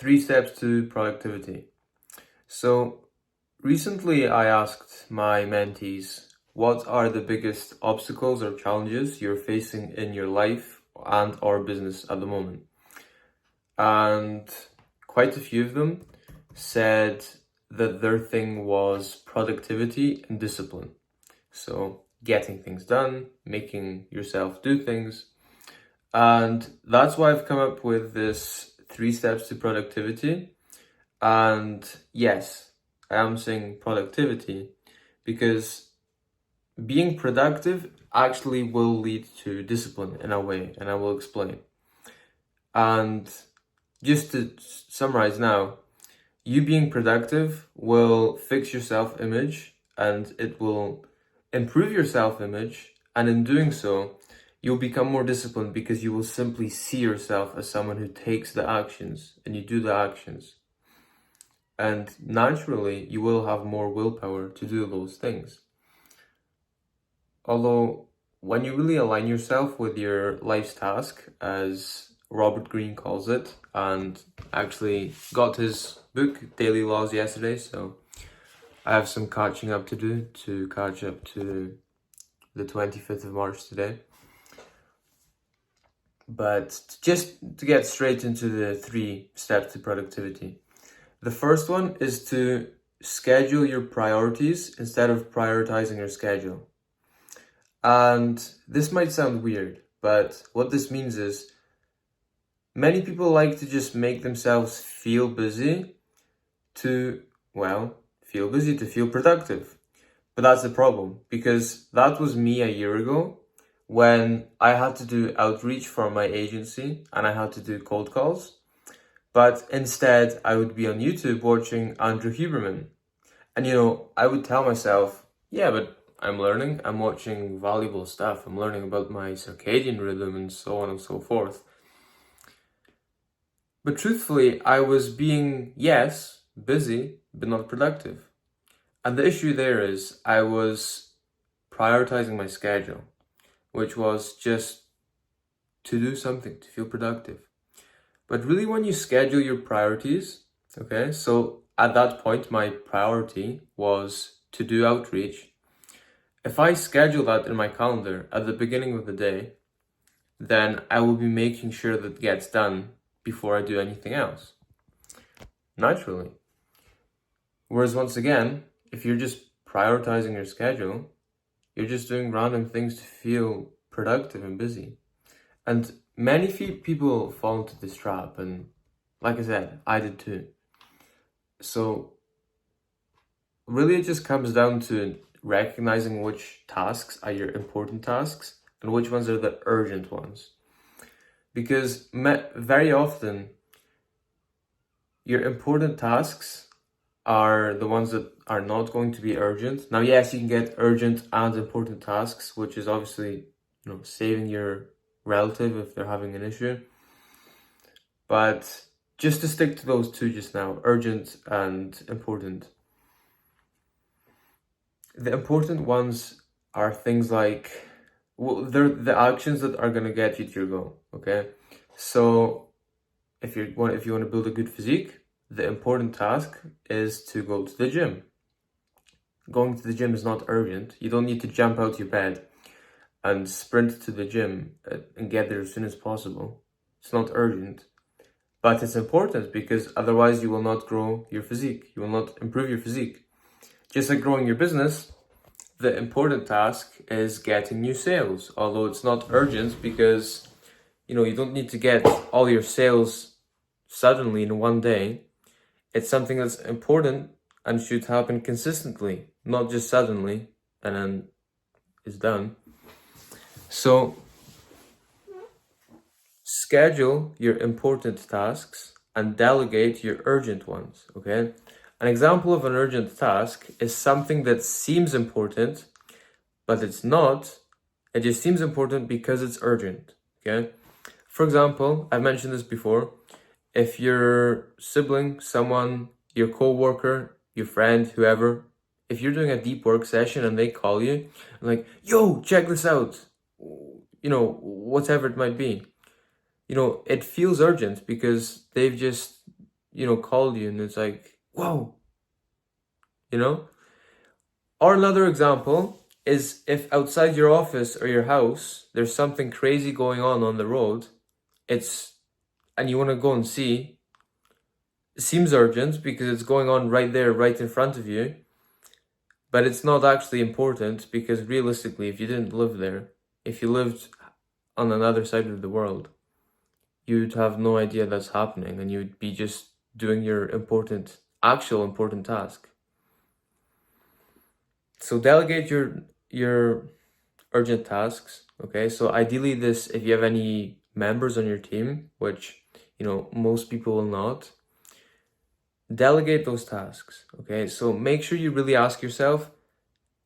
3 steps to productivity. So recently I asked my mentees, what are the biggest obstacles or challenges you're facing in your life and or business at the moment? And quite a few of them said that their thing was productivity and discipline. So getting things done, making yourself do things. And that's why I've come up with this 3 steps to productivity. And yes, I am saying productivity because being productive actually will lead to discipline in a way, and I will explain. And just to summarize now, you being productive will fix your self-image and it will improve your self-image, and in doing so, you'll become more disciplined because you will simply see yourself as someone who takes the actions and you do the actions. And naturally, you will have more willpower to do those things. Although, when you really align yourself with your life's task, as Robert Greene calls it, and actually got his book, Daily Laws, yesterday, so I have some catching up to do to catch up to the 25th of March today. But just to get straight into the 3 steps to productivity. The first one is to schedule your priorities instead of prioritizing your schedule. And this might sound weird, but what this means is many people like to just make themselves feel busy to feel productive. But that's the problem, because that was me a year ago when I had to do outreach for my agency and I had to do cold calls. But instead, I would be on YouTube watching Andrew Huberman. And I would tell myself, yeah, but I'm learning, I'm watching valuable stuff, I'm learning about my circadian rhythm and so on and so forth. But truthfully, I was being, yes, busy, but not productive. And the issue there is I was prioritizing my schedule, which was just to do something, to feel productive. But really, when you schedule your priorities, okay, so at that point, my priority was to do outreach. If I schedule that in my calendar at the beginning of the day, then I will be making sure that it gets done before I do anything else, naturally. Whereas once again, if you're just prioritizing your schedule, you're just doing random things to feel productive and busy. And many people fall into this trap, and like I said, I did too. So really it just comes down to recognizing which tasks are your important tasks and which ones are the urgent ones. Because very often, your important tasks are the ones that are not going to be urgent. Now, yes, you can get urgent and important tasks, which is obviously, saving your relative if they're having an issue. But just to stick to those 2 just now, urgent and important. The important ones are things like, they're the actions that are going to get you to your goal, okay? So if you want to build a good physique, the important task is to go to the gym. Going to the gym is not urgent. You don't need to jump out your bed and sprint to the gym and get there as soon as possible. It's not urgent. But it's important because otherwise you will not grow your physique. You will not improve your physique. Just like growing your business, the important task is getting new sales. Although it's not urgent because, you don't need to get all your sales suddenly in one day. It's something that's important and should happen consistently, not just suddenly and then it's done. So schedule your important tasks and delegate your urgent ones, okay? An example of an urgent task is something that seems important, but it's not. It just seems important because it's urgent, okay? For example, I've mentioned this before. If your sibling, someone, your co-worker, your friend, whoever, if you're doing a deep work session and they call you, like, yo, check this out, whatever it might be, it feels urgent because they've just, call you and it's like, whoa, you know? Or another example is if outside your office or your house, there's something crazy going on the road, and you want to go and see, it seems urgent because it's going on right there, right in front of you, but it's not actually important because realistically, if you didn't live there, if you lived on another side of the world, you'd have no idea that's happening and you'd be just doing your actual important task. So delegate your urgent tasks, okay? So ideally if you have any members on your team, which, most people will not, delegate those tasks, okay? So make sure you really ask yourself,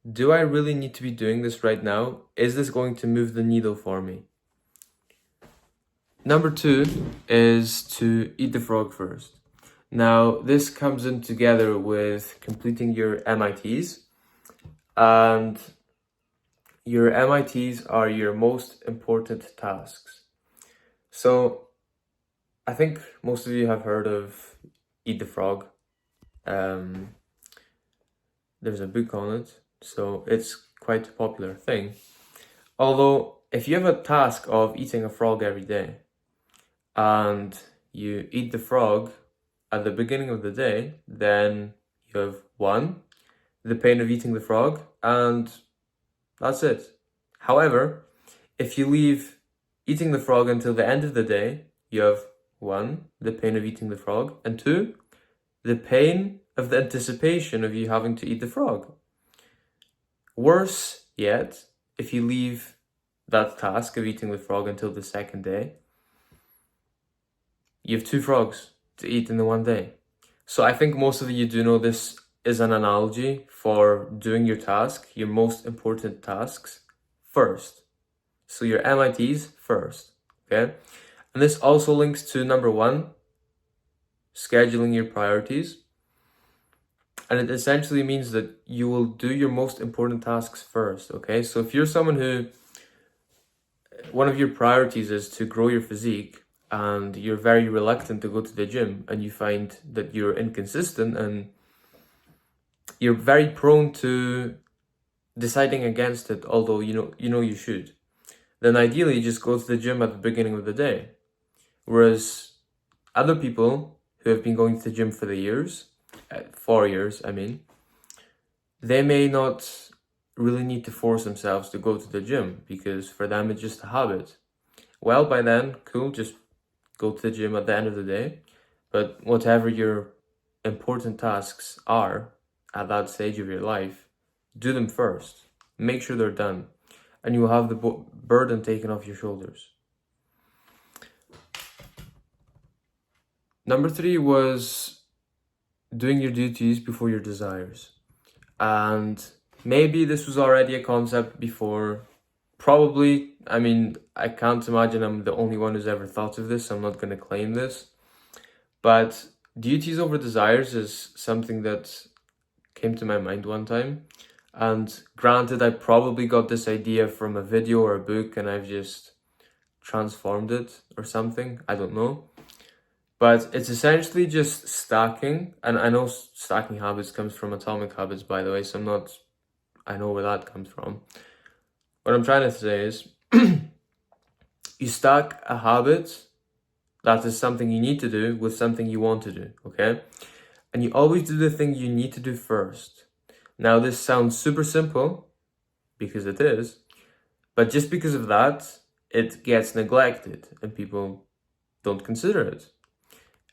do I really need to be doing this right now? Is this going to move the needle for me? Number 2 is to eat the frog first. Now, this comes in together with completing your MITs, and your MITs are your most important tasks. So, I think most of you have heard of Eat the Frog. There's a book on it, so it's quite a popular thing. Although, if you have a task of eating a frog every day, and you eat the frog at the beginning of the day, then you have 1, the pain of eating the frog, and that's it. However, if you leave eating the frog until the end of the day, you have 1, the pain of eating the frog, and 2, the pain of the anticipation of you having to eat the frog. Worse yet, if you leave that task of eating the frog until the second day, you have 2 frogs to eat in the one day. So I think most of you do know this is an analogy for doing your task, your most important tasks first. So your MITs first, okay? And this also links to number 1, scheduling your priorities. And it essentially means that you will do your most important tasks first, okay? So if you're someone who, one of your priorities is to grow your physique, and you're very reluctant to go to the gym, and you find that you're inconsistent and you're very prone to deciding against it, although you should, then ideally just go to the gym at the beginning of the day. Whereas other people who have been going to the gym for 4 years, they may not really need to force themselves to go to the gym because for them it's just a habit. Well, by then, cool, just go to the gym at the end of the day. But whatever your important tasks are at that stage of your life, do them first. Make sure they're done. And you will have the burden taken off your shoulders. Number 3 was doing your duties before your desires. And maybe this was already a concept before. Probably, I can't imagine I'm the only one who's ever thought of this. I'm not going to claim this. But duties over desires is something that came to my mind one time. And granted, I probably got this idea from a video or a book and I've just transformed it or something. I don't know. But it's essentially just stacking. And I know stacking habits comes from Atomic Habits, by the way, so I know where that comes from. What I'm trying to say is, you stack a habit that is something you need to do with something you want to do, okay? And you always do the thing you need to do first. Now, this sounds super simple, because it is, but just because of that, it gets neglected and people don't consider it.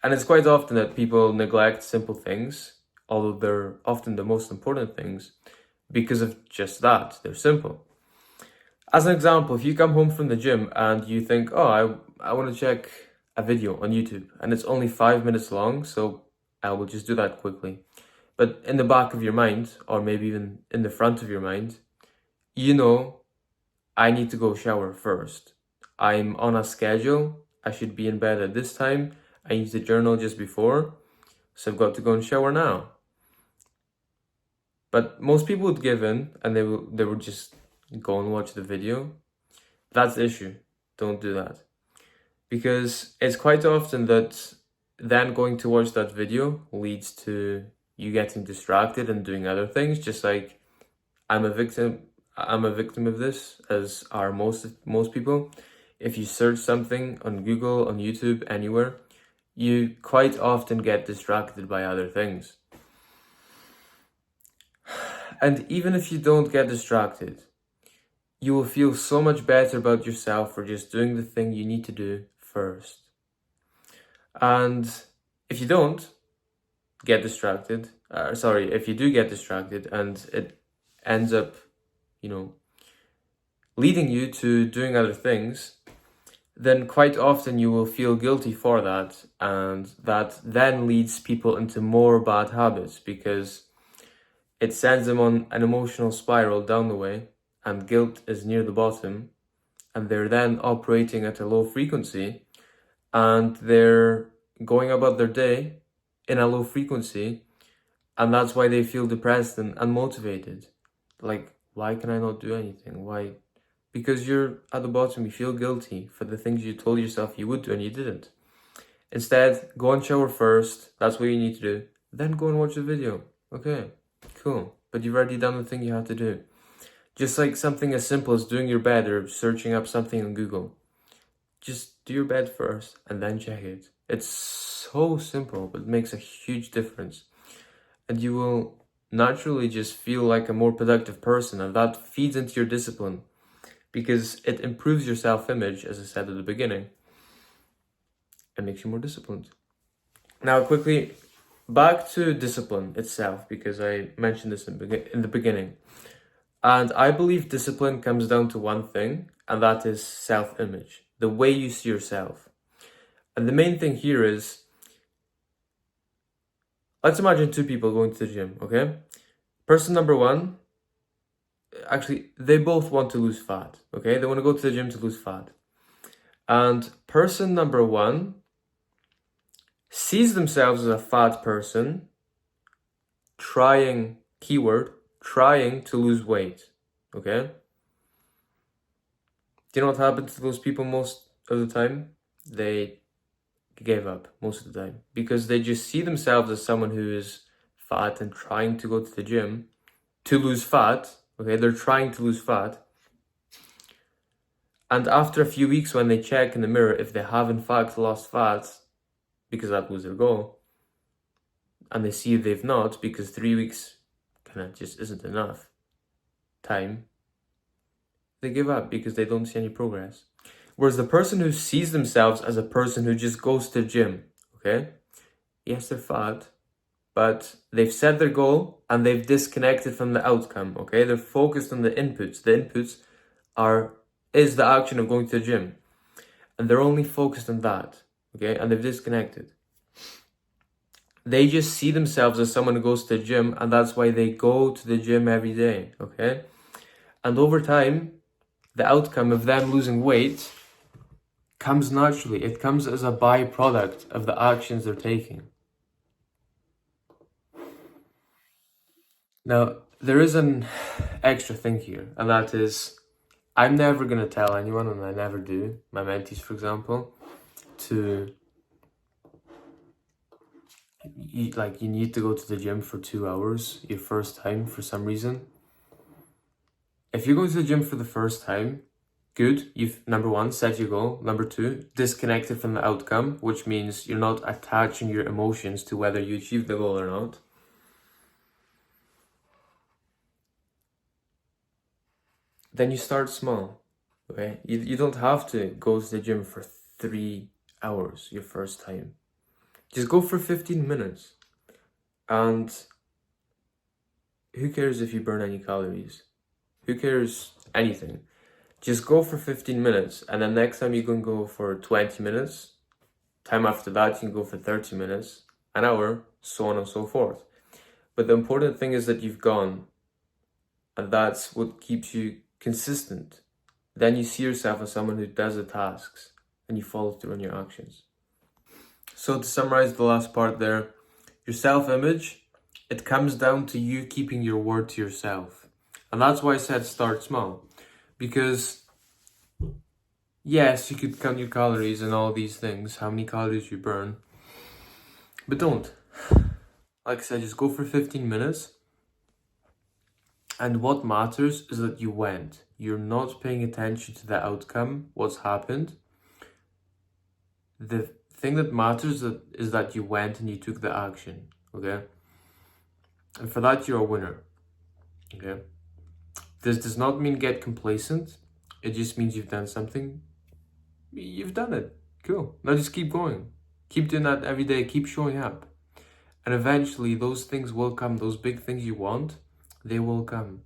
And it's quite often that people neglect simple things, although they're often the most important things, because of just that, they're simple. As an example, if you come home from the gym and you think, oh, I want to check a video on YouTube, and it's only 5 minutes long, so I will just do that quickly. But in the back of your mind, or maybe even in the front of your mind, I need to go shower first. I'm on a schedule. I should be in bed at this time. I need to journal just before, so I've got to go and shower now. But most people would give in and they would just go and watch the video. That's the issue. Don't do that. Because it's quite often that then going to watch that video leads to you getting distracted and doing other things, just like I'm a victim of this, as are most people. If you search something on Google, on YouTube, anywhere, you quite often get distracted by other things. And even if you don't get distracted, you will feel so much better about yourself for just doing the thing you need to do first. And if you don't get distracted, if you do get distracted and it ends up, leading you to doing other things, then quite often you will feel guilty for that, and that then leads people into more bad habits because it sends them on an emotional spiral down the way, and guilt is near the bottom, and they're then operating at a low frequency, and they're going about their day in a low frequency, and that's why they feel depressed and unmotivated. Like, why can I not do anything? Why? Because you're at the bottom, you feel guilty for the things you told yourself you would do and you didn't. Instead, go and shower first, that's what you need to do. Then go and watch the video. Okay, cool. But you've already done the thing you had to do. Just like something as simple as doing your bed or searching up something on Google. Just do your bed first and then check it. It's so simple, but it makes a huge difference. And you will naturally just feel like a more productive person, and that feeds into your discipline because it improves your self-image, as I said at the beginning. It makes you more disciplined. Now, quickly, back to discipline itself, because I mentioned this in the beginning. And I believe discipline comes down to one thing, and that is self-image, the way you see yourself. And the main thing here is, let's imagine two people going to the gym, okay? Person number one, actually, they both want to lose fat, okay? They want to go to the gym to lose fat. And person number one sees themselves as a fat person trying to lose weight, okay? Do you know what happens to those people most of the time? They gave up most of the time because they just see themselves as someone who is fat and trying to go to the gym to lose fat, okay? They're trying to lose fat. And after a few weeks, when they check in the mirror if they have in fact lost fat, because that was their goal, and they see they've not, because 3 weeks kind of just isn't enough time, they give up because they don't see any progress. Whereas the person who sees themselves as a person who just goes to the gym, okay? Yes, they're fat, but they've set their goal and they've disconnected from the outcome, okay? They're focused on the inputs. The inputs is the action of going to the gym. And they're only focused on that, okay? And they've disconnected. They just see themselves as someone who goes to the gym, and that's why they go to the gym every day, okay? And over time, the outcome of them losing weight comes naturally. It comes as a byproduct of the actions they're taking. Now, there is an extra thing here, and that is, I'm never going to tell anyone, and I never do, my mentees, for example, to, you need to go to the gym for 2 hours your first time for some reason. If you're going to the gym for the first time, good, you've, number one, set your goal. Number two, disconnected from the outcome, which means you're not attaching your emotions to whether you achieve the goal or not. Then you start small, okay? You don't have to go to the gym for 3 hours your first time. Just go for 15 minutes. And who cares if you burn any calories? Who cares anything? Just go for 15 minutes, and then next time you can go for 20 minutes. Time after that, you can go for 30 minutes, an hour, so on and so forth. But the important thing is that you've gone, and that's what keeps you consistent. Then you see yourself as someone who does the tasks, and you follow through on your actions. So to summarize the last part there, your self-image, it comes down to you keeping your word to yourself. And that's why I said start small. Because, yes, you could count your calories and all these things, how many calories you burn. But don't. Like I said, just go for 15 minutes. And what matters is that you went. You're not paying attention to the outcome, what's happened. The thing that matters is that you went and you took the action, okay? And for that, you're a winner, okay? This does not mean get complacent. It just means you've done something. You've done it. Cool. Now just keep going. Keep doing that every day. Keep showing up. And eventually those things will come. Those big things you want, they will come.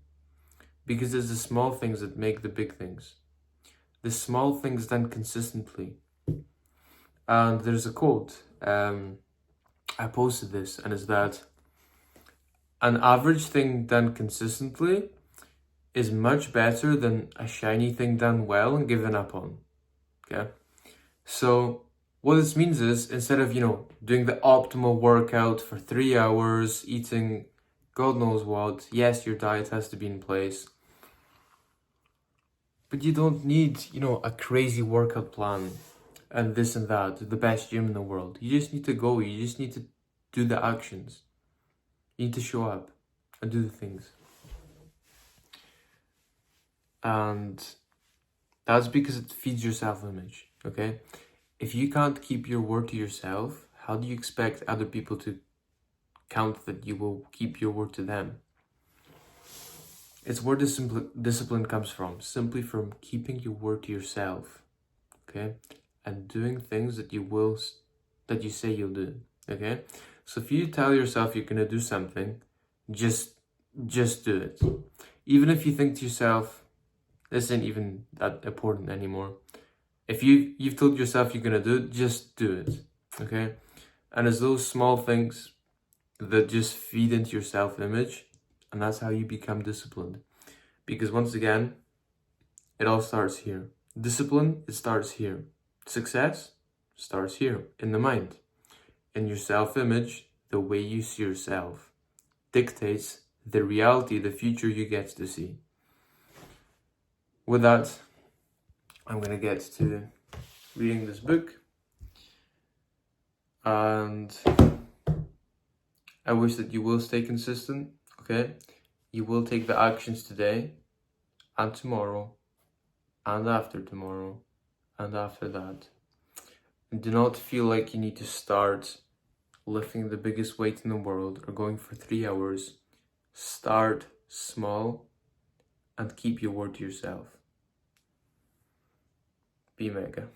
Because it's the small things that make the big things. The small things done consistently. And there's a quote. I posted this, and it's that an average thing done consistently is much better than a shiny thing done well and given up on. Okay? So what this means is, instead of, doing the optimal workout for 3 hours, eating God knows what, yes, your diet has to be in place, but you don't need, a crazy workout plan and this and that, the best gym in the world. You just need to go. You just need to do the actions. You need to show up and do the things. And that's because it feeds your self-image, okay? If you can't keep your word to yourself, how do you expect other people to count that you will keep your word to them? It's where discipline comes from, simply from keeping your word to yourself, okay? And doing things that you say you'll do, okay? So if you tell yourself you're gonna do something, just do it. Even if you think to yourself, this isn't even that important anymore. If you've told yourself you're gonna do it, just do it, okay? And it's those small things that just feed into your self-image, and that's how you become disciplined. Because once again, it all starts here. Discipline, it starts here. Success starts here, in the mind. In your self-image, the way you see yourself dictates the reality, the future you get to see. With that, I'm gonna get to reading this book. And I wish that you will stay consistent, okay? You will take the actions today and tomorrow and after tomorrow and after that. And do not feel like you need to start lifting the biggest weight in the world or going for 3 hours. Start small and keep your word to yourself. Be mega.